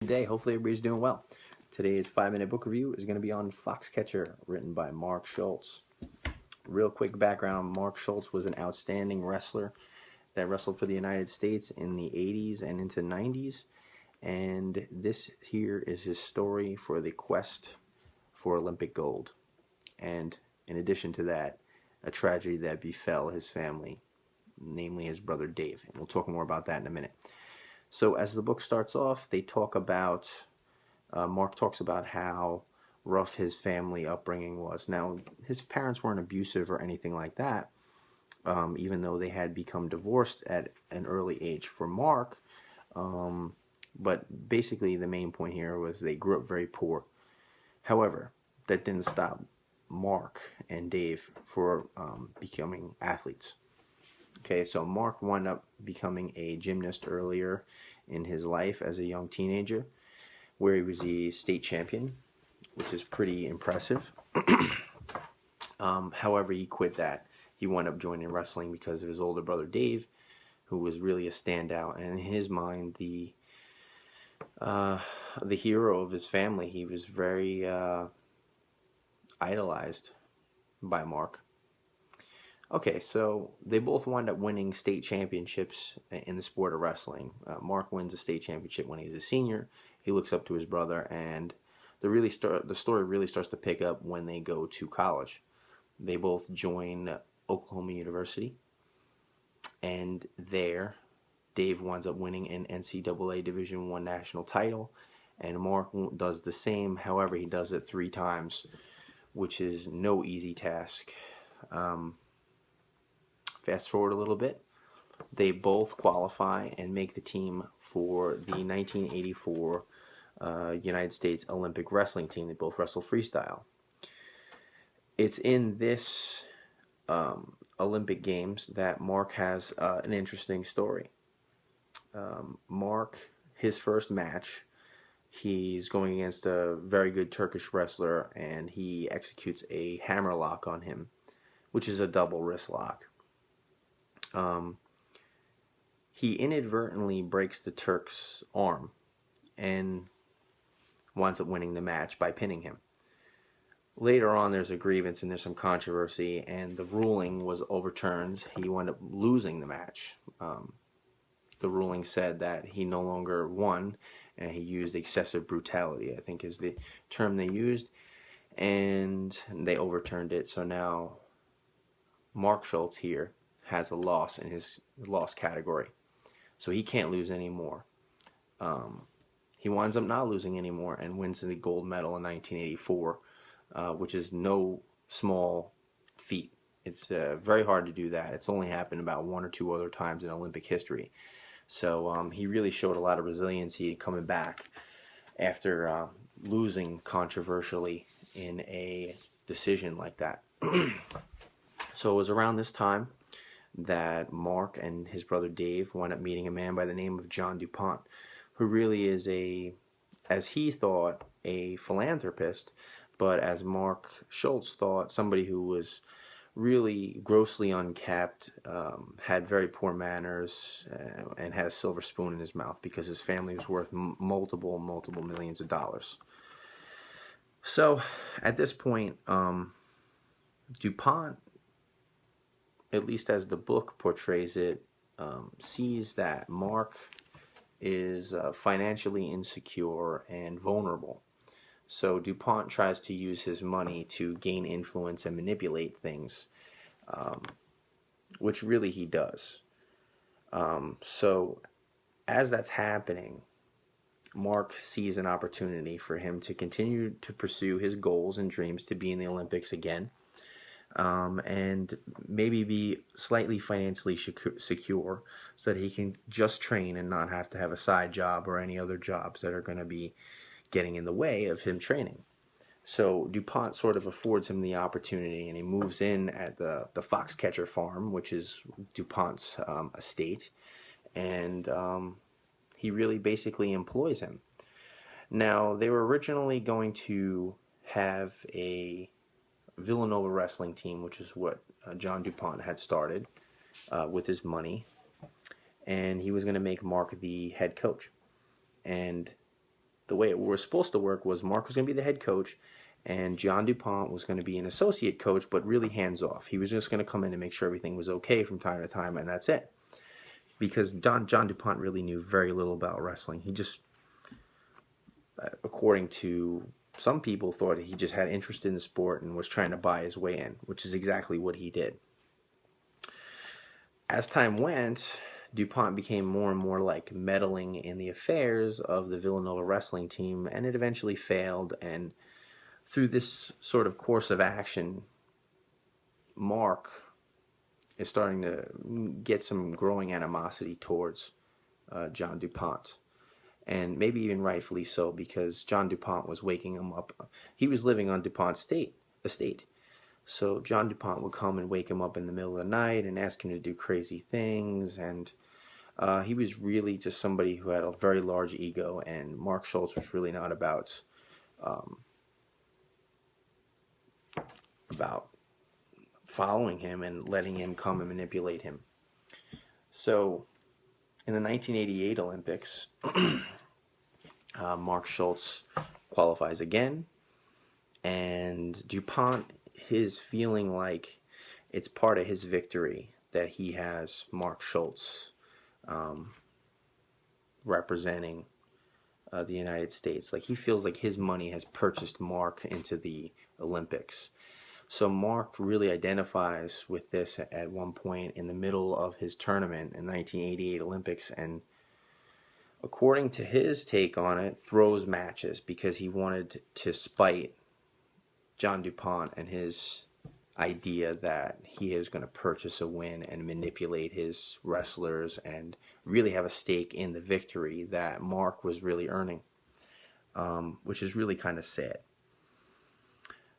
Day. Hopefully everybody's doing well. Today's 5-minute book review is going to be on Foxcatcher, written by Mark Schultz. Real quick background, Mark Schultz was an outstanding wrestler that wrestled for the United States in the 80s and into 90s. And this here is his story for the quest for Olympic gold. And in addition to that, a tragedy that befell his family, namely his brother Dave. And we'll talk more about that in a minute. So as the book starts off, Mark talks about how rough his family upbringing was. Now, his parents weren't abusive or anything like that, even though they had become divorced at an early age for Mark. But basically the main point here was they grew up very poor. However, that didn't stop Mark and Dave for becoming athletes. Okay, so Mark wound up becoming a gymnast earlier in his life as a young teenager, where he was the state champion, which is pretty impressive. However, he quit that. He wound up joining wrestling because of his older brother Dave, who was really a standout, and in his mind, the hero of his family. He was very idolized by Mark. Okay, so they both wind up winning state championships in the sport of wrestling. Mark wins a state championship when he's a senior. He looks up to his brother, and the story really starts to pick up when they go to college. They both join Oklahoma University, and there, Dave winds up winning an NCAA Division I national title, and Mark does the same. However, he does it 3 times, which is no easy task. Fast forward a little bit, they both qualify and make the team for the 1984 United States Olympic wrestling team. They both wrestle freestyle. It's in this Olympic Games that Mark has an interesting story. Mark, his first match, he's going against a very good Turkish wrestler, and he executes a hammer lock on him, which is a double wrist lock. He inadvertently breaks the Turk's arm and winds up winning the match by pinning him. Later on, there's a grievance and there's some controversy, and the ruling was overturned. He wound up losing the match. The ruling said that he no longer won, and he used excessive brutality, I think is the term they used, and they overturned it. So now Mark Schultz here has a loss in his loss category, so he can't lose anymore. He winds up not losing anymore and wins the gold medal in 1984, which is no small feat. It's very hard to do that. It's only happened about 1 or 2 other times in Olympic history. So he really showed a lot of resiliency coming back after losing controversially in a decision like that. So it was around this time that Mark and his brother Dave wound up meeting a man by the name of John DuPont, who really is as he thought, a philanthropist, but as Mark Schultz thought, somebody who was really grossly unkept, had very poor manners, and had a silver spoon in his mouth because his family was worth multiple millions of dollars. So at this point, DuPont, at least as the book portrays it, sees that Mark is financially insecure and vulnerable. So DuPont tries to use his money to gain influence and manipulate things, which really he does. So as that's happening, Mark sees an opportunity for him to continue to pursue his goals and dreams to be in the Olympics again, and maybe be slightly financially secure so that he can just train and not have to have a side job or any other jobs that are going to be getting in the way of him training. So DuPont sort of affords him the opportunity, and he moves in at the Foxcatcher farm, which is DuPont's estate, and he really basically employs him. Now, they were originally going to have a Villanova wrestling team, which is what John DuPont had started with his money, and he was going to make Mark the head coach. And the way it was supposed to work was Mark was going to be the head coach, and John DuPont was going to be an associate coach, but really hands off. He was just going to come in and make sure everything was okay from time to time, and that's it. Because John DuPont really knew very little about wrestling. He just, according to some people, thought he just had interest in the sport and was trying to buy his way in, which is exactly what he did. As time went, DuPont became more and more like meddling in the affairs of the Villanova wrestling team, and it eventually failed. And through this sort of course of action, Mark is starting to get some growing animosity towards John DuPont. And maybe even rightfully so, because John DuPont was waking him up. He was living on DuPont's estate. So John DuPont would come and wake him up in the middle of the night and ask him to do crazy things. And he was really just somebody who had a very large ego. And Mark Schultz was really not about following him and letting him come and manipulate him. So in the 1988 Olympics, Mark Schultz qualifies again, and DuPont is feeling like it's part of his victory that he has Mark Schultz representing the United States. Like, he feels like his money has purchased Mark into the Olympics. So Mark really identifies with this at one point in the middle of his tournament in 1988 Olympics, and according to his take on it, throws matches because he wanted to spite John DuPont and his idea that he is going to purchase a win and manipulate his wrestlers and really have a stake in the victory that Mark was really earning, which is really kind of sad.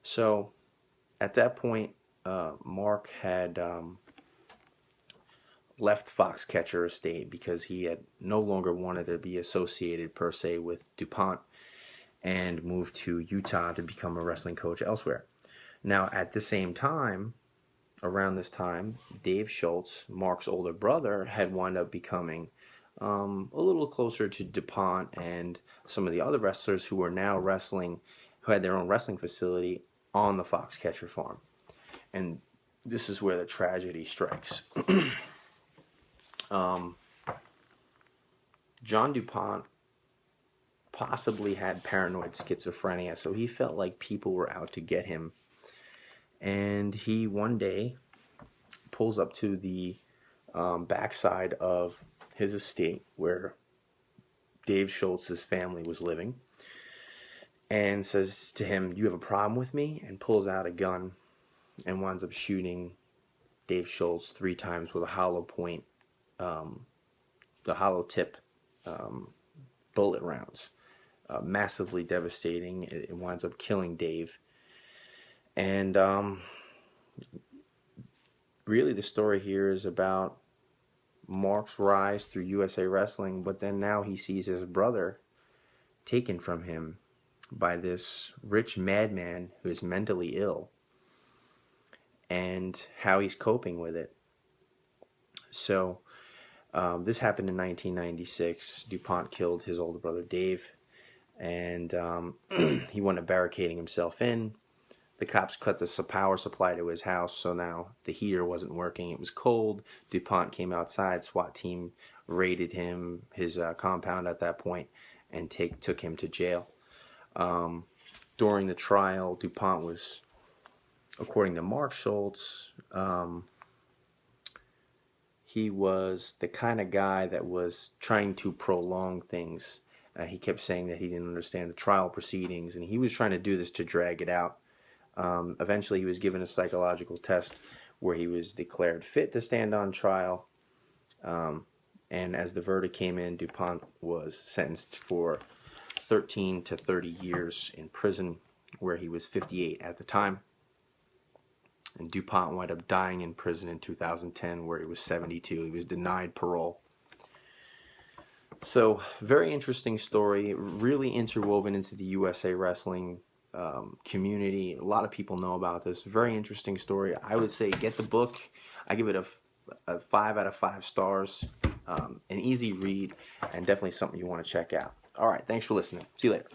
So at that point, Mark had left Foxcatcher estate because he had no longer wanted to be associated per se with DuPont, and moved to Utah to become a wrestling coach elsewhere. Now, at the same time, around this time, Dave Schultz, Mark's older brother, had wound up becoming a little closer to DuPont and some of the other wrestlers who were now wrestling, who had their own wrestling facility on the Foxcatcher farm. And this is where the tragedy strikes. John DuPont possibly had paranoid schizophrenia, so he felt like people were out to get him. And he one day pulls up to the backside of his estate where Dave Schultz's family was living, and says to him, "You have a problem with me?" and pulls out a gun and winds up shooting Dave Schultz 3 times with a hollow point, the hollow tip bullet rounds. Massively devastating. It winds up killing Dave. And really the story here is about Mark's rise through USA Wrestling, but then now he sees his brother taken from him by this rich madman who is mentally ill, and how he's coping with it. So this happened in 1996. DuPont killed his older brother Dave, and he wound up barricading himself in. The cops cut the power supply to his house, so now the heater wasn't working. It was cold. DuPont came outside. SWAT team raided his compound at that point, and took him to jail. During the trial, DuPont was, according to Mark Schultz, he was the kind of guy that was trying to prolong things. He kept saying that he didn't understand the trial proceedings, and he was trying to do this to drag it out. Eventually, he was given a psychological test where he was declared fit to stand on trial. And as the verdict came in, DuPont was sentenced for 13 to 30 years in prison, where he was 58 at the time. And DuPont wound up dying in prison in 2010, where he was 72. He was denied parole. So, very interesting story, really interwoven into the USA Wrestling community. A lot of people know about this. Very interesting story. I would say get the book. I give it a 5 out of 5 stars. An easy read, and definitely something you want to check out. All right, thanks for listening. See you later.